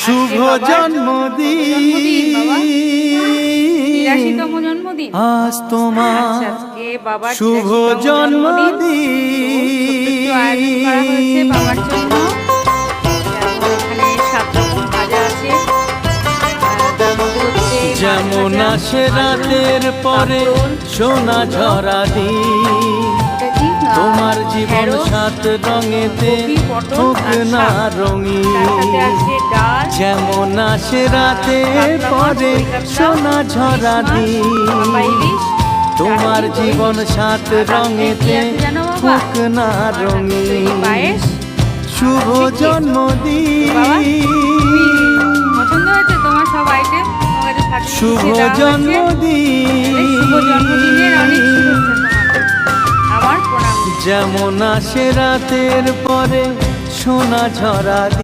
শুভ জন্মদিন বাবা, 83তম জন্মদিন। আজ তোমার আচ্ছা, আজকে বাবার শুভ 83তম জন্মদিন। ছোট্ট আয়োজন করা হয়েছে বাবার জন্য। যেমন এখানে 7 রকম ভাজা আছে, তার মধ্যে হচ্ছে মাছ যেমন ভাজা, আসে আলু, রাতের পরে কাঁকরোল, সোনা ঝরা দিন, এটা কি? তোমার জীবন ঢেঁড়স, সাত রঙেতে কপি, পটল হোক আর না শাক। রঙিন। তার সাথে আছে ডাল, যেমন আসে রাতের কাতলা মাছ, পরে কই কাতলা, সোনা ঝরা ইলিশ মাছ, দিন, ভাপা ইলিশ, তোমার ডালিম, দই জীবন মিষ্টি। সাত আর রাত্রে রঙেতে কি আছে জানো বাবা? হোক না আর রাত্রে তৈরি রঙিন। পায়েস। শুভ আর হচ্ছে কেক। জন্মদিন, বাবা, পছন্দ হয়েছে তোমার সব আইটেম? তোমার কাছে সাজিয়ে শুভ গুছিয়ে দেওয়া হয়েছে। জন্মদিন, তাহলে শুভ জন্মদিনের অনেক শুভেচ্ছা তোমাকে। আমার প্রণাম। যেমন আসে রাতের পরে সোনা ঝরা